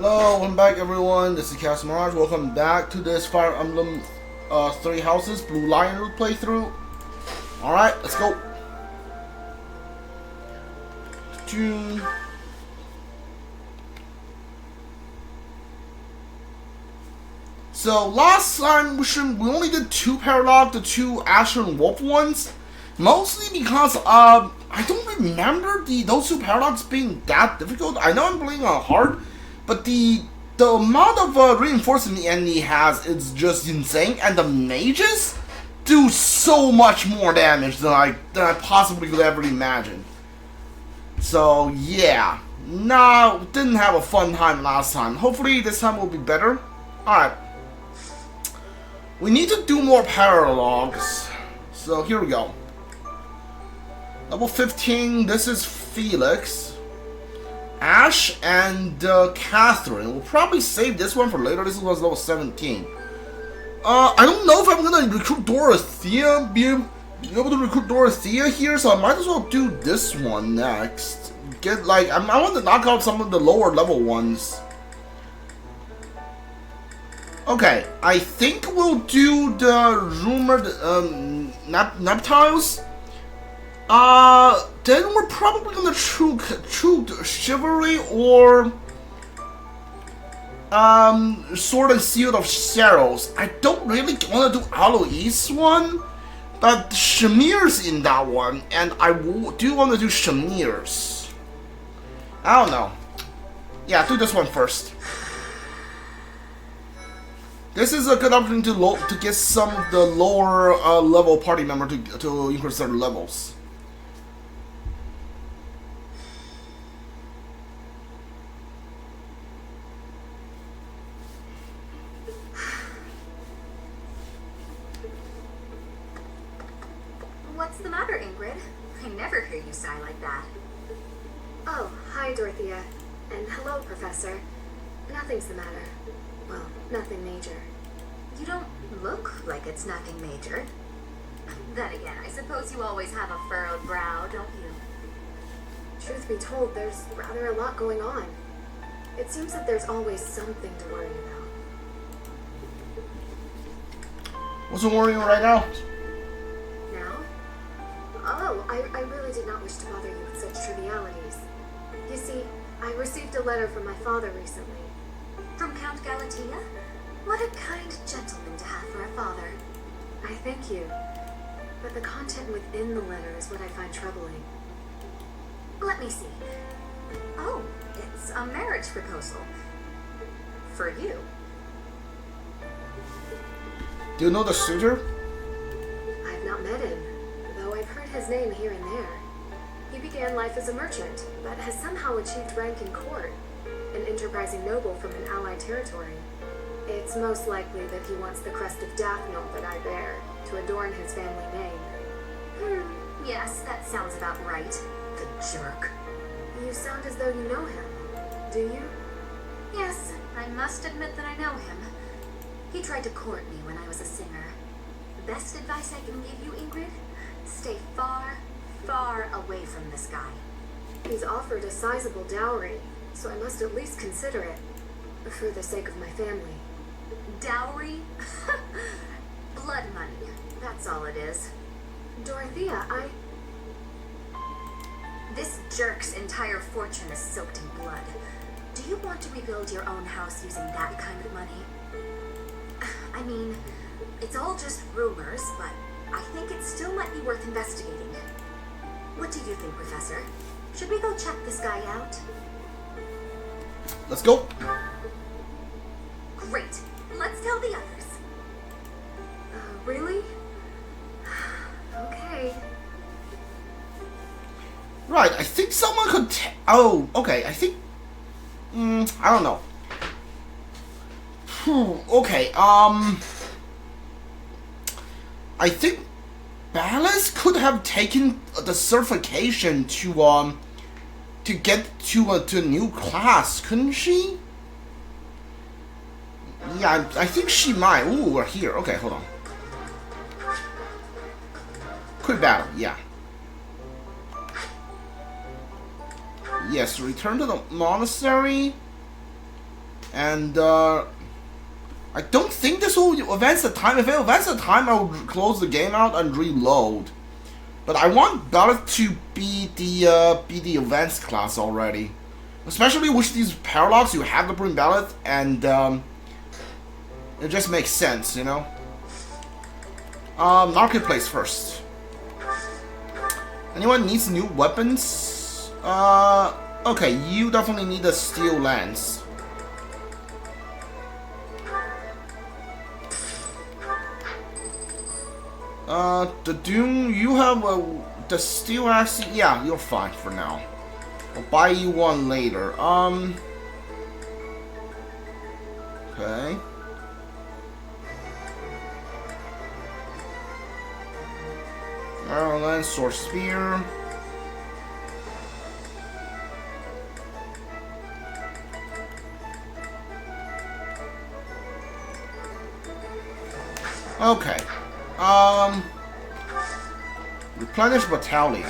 Hello, welcome back everyone, this is Montage. Welcome back to this Fire Emblem 3 Houses Blue Lion playthrough. Alright, let's go. So last time we only did 2 Paralog, the 2 Asher and Wolf ones. Mostly because I don't remember those 2 Paralogs being that difficult. I know I'm playing on hard, but the amount of reinforcement the enemy has is just insane, and the mages do so much more damage than I possibly could ever imagine. So yeah, no, didn't have a fun time last time. Hopefully this time will be better. Alright. We need to do more paralogs. So here we go. Level 15, this is Felix. Ash and Catherine. We'll probably save this one for later. This was level 17. I don't know if I'm gonna recruit Dorothea, be able to recruit Dorothea here, so I might as well do this one next. Get like, I want to knock out some of the lower level ones. Okay, I think we'll do the rumored Neptiles. Then we're probably gonna choose Chivalry or Sword and Shield of Shadows. I don't really want to do Alois one, but Shamir's in that one, and I do want to do Shamir's. I don't know. Yeah, do this one first. This is a good opportunity to get some of the lower level party member to increase their levels. What's the matter, Ingrid? I never hear you sigh like that. Oh, hi, Dorothea. And hello, Professor. Nothing's the matter. Well, nothing major. You don't look like it's nothing major. Then again, I suppose you always have a furrowed brow, don't you? Truth be told, there's rather a lot going on. It seems that there's always something to worry about. What's worrying right now? Oh, I really did not wish to bother you with such trivialities. You see, I received a letter from my father recently. From Count Galatea? What a kind gentleman to have for a father. I thank you. But the content within the letter is what I find troubling. Let me see. Oh, it's a marriage proposal. For you. Do you know the suitor? I've not met him. I've heard his name here and there. He began life as a merchant, but has somehow achieved rank in court, an enterprising noble from an allied territory. It's most likely that he wants the crest of Daphne that I bear, to adorn his family name. Yes, that sounds about right. The jerk. You sound as though you know him. Do you? Yes, I must admit that I know him. He tried to court me when I was a singer. The best advice I can give you, Ingrid? Stay far, far away from this guy. He's offered a sizable dowry, so I must at least consider it, for the sake of my family. Dowry? Blood money. That's all it is. Dorothea, This jerk's entire fortune is soaked in blood. Do you want to rebuild your own house using that kind of money? I mean, it's all just rumors, but I think it still might be worth investigating. What do you think, Professor? Should we go check this guy out? Let's go. Great. Let's tell the others. Really? Okay. Right, I think someone could oh, okay, I think... I don't know. Okay, I think Byleth could have taken the certification to get to a new class, couldn't she? Yeah, I think she might. Ooh, we're here. Okay, hold on. Quick battle, yeah. Yes, return to the monastery. And I don't think this will advance the time. If it advances the time, I'll close the game out and reload. But I want Byleth to be the advanced class already. Especially with these paralogs, you have to bring Byleth, and it just makes sense, you know? Marketplace first. Anyone needs new weapons? Okay, you definitely need a steel lance. The Doom, you have the steel axe. Yeah, you're fine for now. I'll buy you one later. Okay. Arrow lance, sword spear. Okay. Replenish battalion.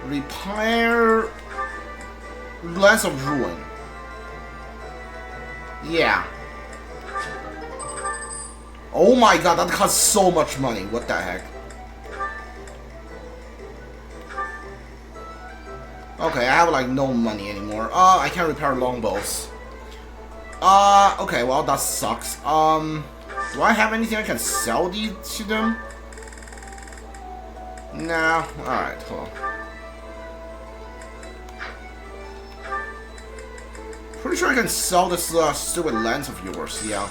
Repair Lance of Ruin. Yeah. Oh my god, that costs so much money. What the heck? Okay, I have like no money anymore. I can't repair longbows. Okay, well that sucks. Do I have anything I can sell these to them? Nah. Alright, hold on. Pretty sure I can sell this stupid lens of yours, yeah.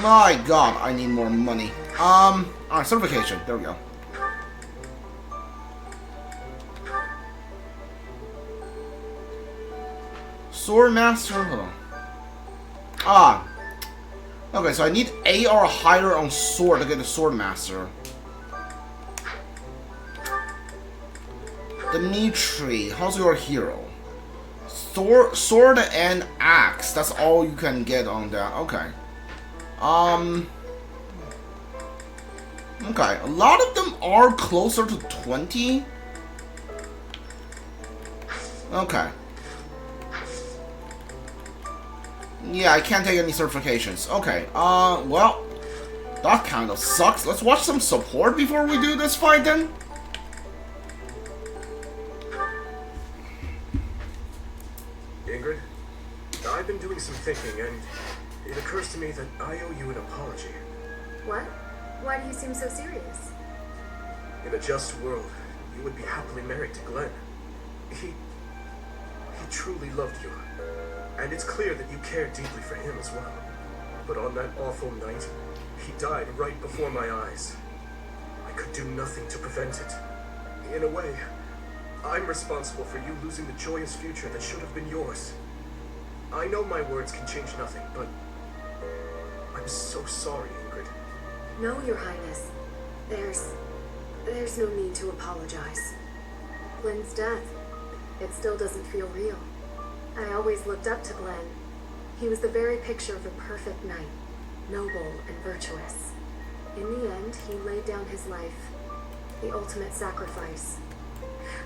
My god, I need more money. Alright, certification, there we go. Sword Master, hold on. Okay, so I need A or higher on sword to get the Sword Master. Dimitri, how's your hero? Sword and axe, that's all you can get on that. Okay. Okay, a lot of them are closer to 20. Okay. Yeah, I can't take any certifications. Okay, well, that kind of sucks. Let's watch some support before we do this fight then. Ingrid, I've been doing some thinking, and it occurs to me that I owe you an apology. What? Why do you seem so serious? In a just world, you would be happily married to Glenn. He truly loved you. And it's clear that you cared deeply for him as well. But on that awful night, he died right before my eyes. I could do nothing to prevent it. In a way, I'm responsible for you losing the joyous future that should have been yours. I know my words can change nothing, but I'm so sorry, Ingrid. No, Your Highness. There's no need to apologize. Glenn's death, it still doesn't feel real. I always looked up to Glenn. He was the very picture of a perfect knight, noble and virtuous. In the end, he laid down his life, the ultimate sacrifice.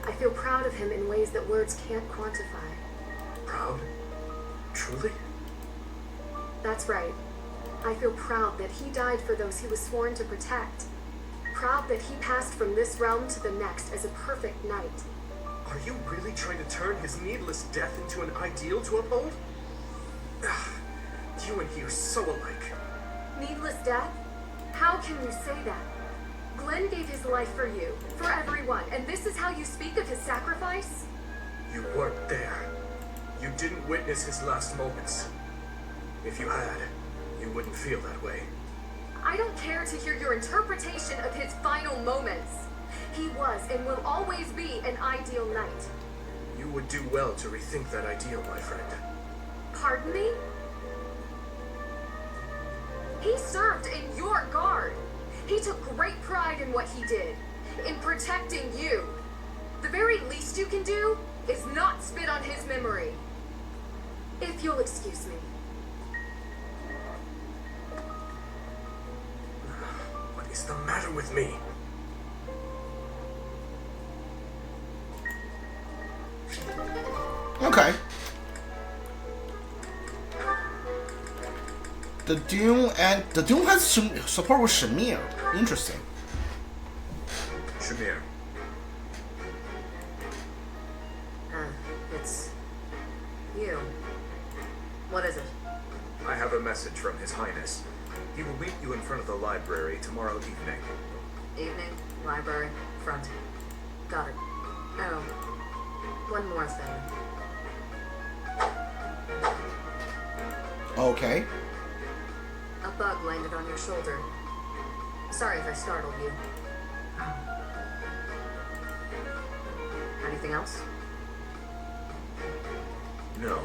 I feel proud of him in ways that words can't quantify. Proud? Truly? That's right. I feel proud that he died for those he was sworn to protect. Proud that he passed from this realm to the next as a perfect knight. Are you really trying to turn his needless death into an ideal to uphold? You and he are so alike. Needless death? How can you say that? Glenn gave his life for you, for everyone, and this is how you speak of his sacrifice? You weren't there. You didn't witness his last moments. If you had, you wouldn't feel that way. I don't care to hear your interpretation of his final moments. He was and will always be an ideal knight. You would do well to rethink that ideal, my friend. Pardon me? He served in your guard. He took great pride in what he did, in protecting you. The very least you can do is not spit on his memory. If you'll excuse me. What is the matter with me? Okay. The Dune has support with Shamir. Interesting. Shamir. It's you. What is it? I have a message from His Highness. He will meet you in front of the library tomorrow evening. Evening, library, front. Got it. Oh, one more thing. Okay. A bug landed on your shoulder. Sorry if I startled you. Anything else? No.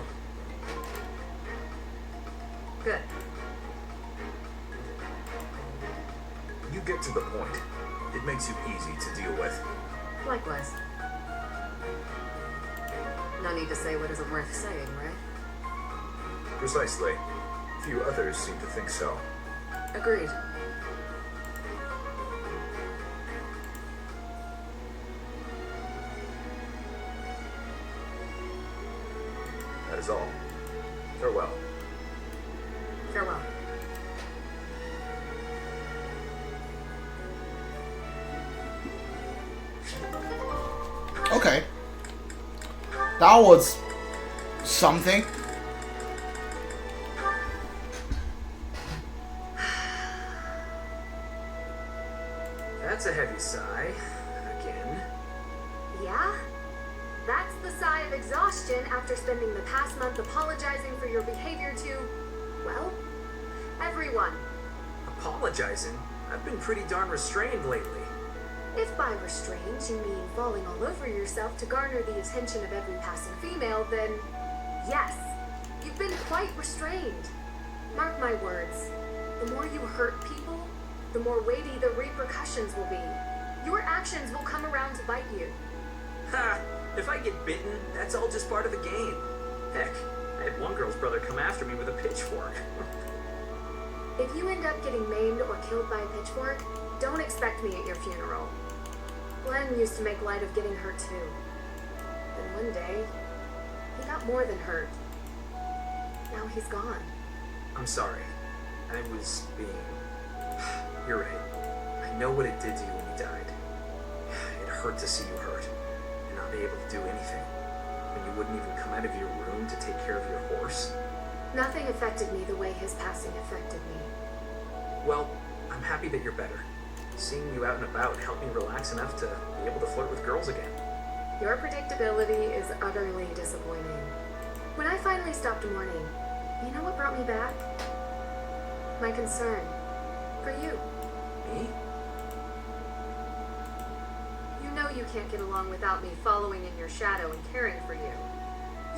Good. You get to the point. It makes you easy to deal with. Likewise. No need to say what isn't worth saying, right? Precisely. Few others seem to think so. Agreed. That is all. Farewell. Farewell. Okay. That was something. That's a heavy sigh. Again. Yeah? That's the sigh of exhaustion after spending the past month apologizing for your behavior to, well, everyone. Apologizing? I've been pretty darn restrained lately. If by restrained you mean falling all over yourself to garner the attention of every passing female, then yes, you've been quite restrained. Mark my words, the more you hurt people, the more weighty the repercussions will be. Your actions will come around to bite you. Ha! If I get bitten, that's all just part of the game. Heck, I had one girl's brother come after me with a pitchfork. If you end up getting maimed or killed by a pitchfork, don't expect me at your funeral. Glenn used to make light of getting hurt too. Then one day, he got more than hurt. Now he's gone. I'm sorry. I was being... You're right. I know what it did to you when you died. It hurt to see you hurt, and not be able to do anything. When you wouldn't even come out of your room to take care of your horse. Nothing affected me the way his passing affected me. Well, I'm happy that you're better. Seeing you out and about helped me relax enough to be able to flirt with girls again. Your predictability is utterly disappointing. When I finally stopped mourning, you know what brought me back? My concern for you. Me? You know you can't get along without me following in your shadow and caring for you.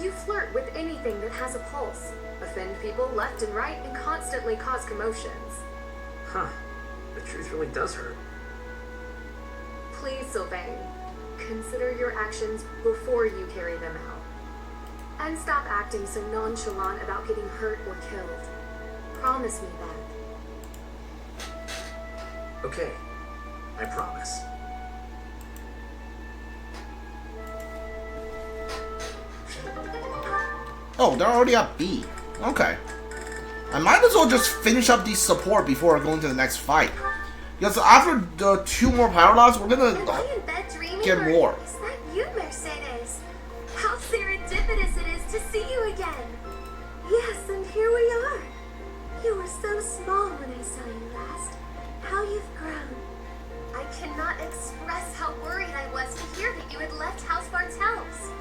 You flirt with anything that has a pulse, offend people left and right, and constantly cause commotions. Huh. The truth really does hurt. Please, Sylvain, consider your actions before you carry them out. And stop acting so nonchalant about getting hurt or killed. Promise me that. Okay. I promise. Oh, they're already at B. Okay. I might as well just finish up the support before going to the next fight. Because after the 2 more power locks, we're gonna Am I in bed dreaming, get or more. is that you, Mercedes? How serendipitous it is to see you again. Yes, and here we are. You were so small when I saw you last. How you've grown. I cannot express how worried I was to hear that you had left House Bartels.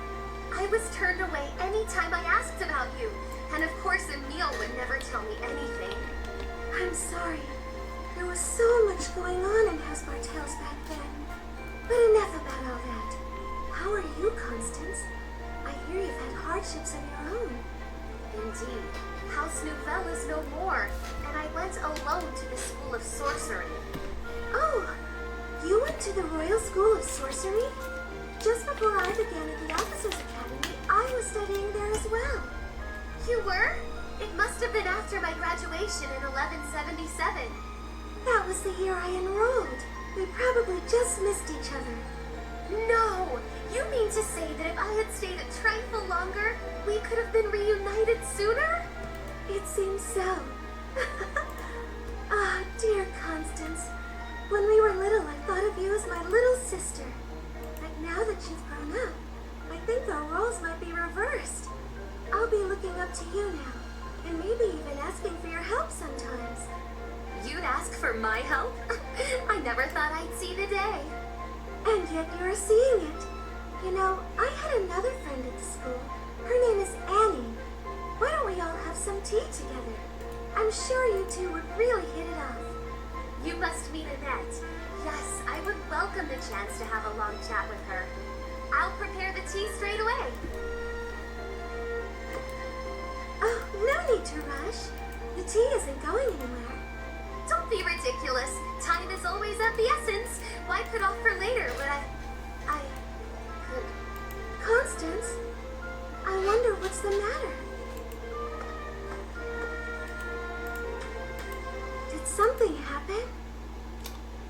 I was turned away any time I asked about you, and of course Emile would never tell me anything. I'm sorry. There was so much going on in House Bartels back then. But enough about all that. How are you, Constance? I hear you've had hardships of your own. Indeed, House Nouvelle is no more, and I went alone to the School of Sorcery. Oh, you went to the Royal School of Sorcery? Just before I began at the Officers Academy, I was studying there as well. You were? It must have been after my graduation in 1177. That was the year I enrolled. We probably just missed each other. No! You mean to say that if I had stayed a trifle longer, we could have been reunited sooner? It seems so. Ah, dear Constance. When we were little, I thought of you as my little sister. But now that you've grown up, I think our roles might be reversed. I'll be looking up to you now, and maybe even asking for your help sometimes. You'd ask for my help? I never thought I'd see the day. And yet you're seeing it. You know, I had another friend at the school. Her name is Annie. Why don't we all have some tea together? I'm sure you two would really hit it off. You must meet Annette. Yes, I would welcome the chance to have a long chat with her. I'll prepare the tea straight away. Oh, no need to rush. The tea isn't going anywhere. Don't be ridiculous. Time is always of the essence. Why put off for later when I could... Constance, I wonder what's the matter. Did something happen?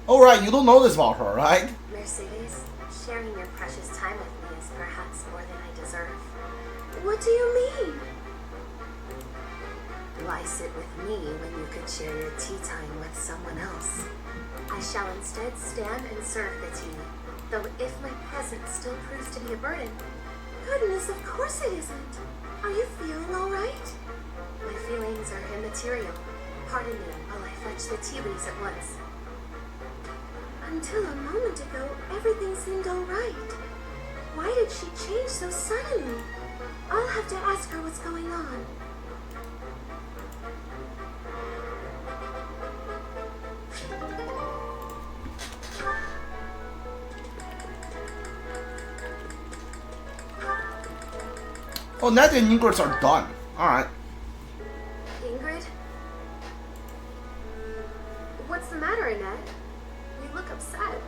Alright, you don't know this about her, right? Mercedes, sharing your precious time with me is perhaps more than I deserve. What do you mean? Why sit with me when you could share your tea time with someone else? I shall instead stand and serve the tea, though if my presence still proves to be a burden. Goodness, of course it isn't. Are you feeling all right? My feelings are immaterial. Pardon me while I fetch the tea leaves at once. Until a moment ago, everything seemed all right. Why did she change so suddenly? I'll have to ask her what's going on. Oh, Ned and Ingrid are done. Alright. Ingrid? What's the matter, Annette? You look upset.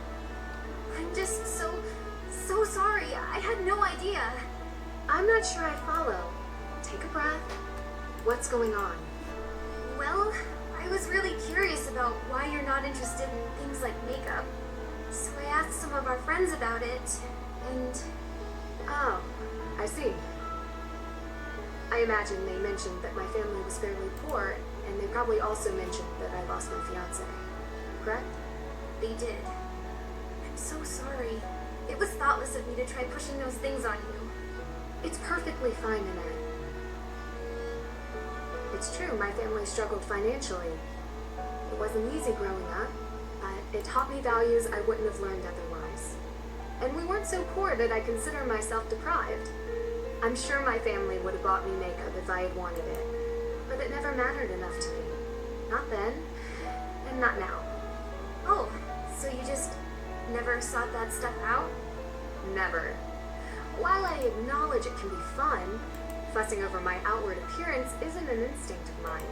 I'm just so sorry. I had no idea. I'm not sure I follow. Take a breath. What's going on? Well, I was really curious about why you're not interested in things like makeup. So I asked some of our friends about it, and... Oh, I see. I imagine they mentioned that my family was fairly poor, and they probably also mentioned that I lost my fiancé. Correct? They did. I'm so sorry. It was thoughtless of me to try pushing those things on you. It's perfectly fine, Annette. It's true, my family struggled financially. It wasn't easy growing up, but it taught me values I wouldn't have learned otherwise. And we weren't so poor that I consider myself deprived. I'm sure my family would have bought me makeup if I had wanted it, but it never mattered enough to me. Not then, and not now. Oh, so you just never sought that stuff out? Never. While I acknowledge it can be fun, fussing over my outward appearance isn't an instinct of mine.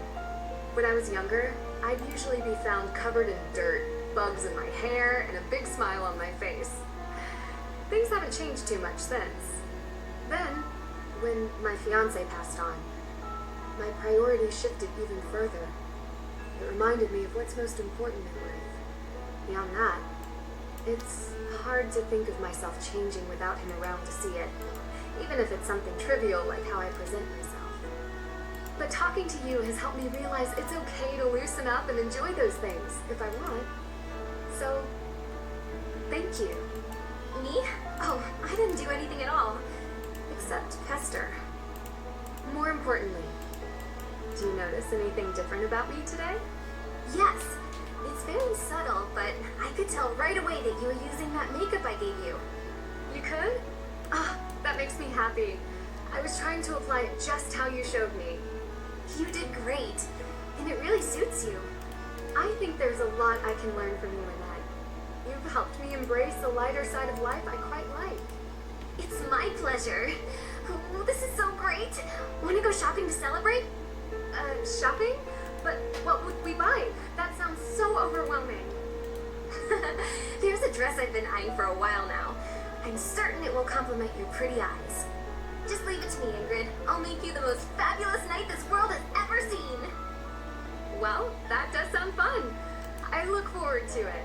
When I was younger, I'd usually be found covered in dirt, bugs in my hair, and a big smile on my face. Things haven't changed too much since. Then, when my fiancé passed on, my priorities shifted even further. It reminded me of what's most important in life. Beyond that, it's hard to think of myself changing without him around to see it, even if it's something trivial like how I present myself. But talking to you has helped me realize it's okay to loosen up and enjoy those things if I want. So, thank you. Me? Oh, I didn't do anything at all. Except pester. More importantly, do you notice anything different about me today? Yes. It's very subtle, but I could tell right away that you were using that makeup I gave you. You could? Ah, that makes me happy. I was trying to apply it just how you showed me. You did great, and it really suits you. I think there's a lot I can learn from you, Annette. You've helped me embrace the lighter side of life I quite like. It's my pleasure. Oh, this is so great. Want to go shopping to celebrate? Shopping? But what would we buy? That sounds so overwhelming. There's a dress I've been eyeing for a while now. I'm certain it will complement your pretty eyes. Just leave it to me, Ingrid. I'll make you the most fabulous knight this world has ever seen. Well, that does sound fun. I look forward to it.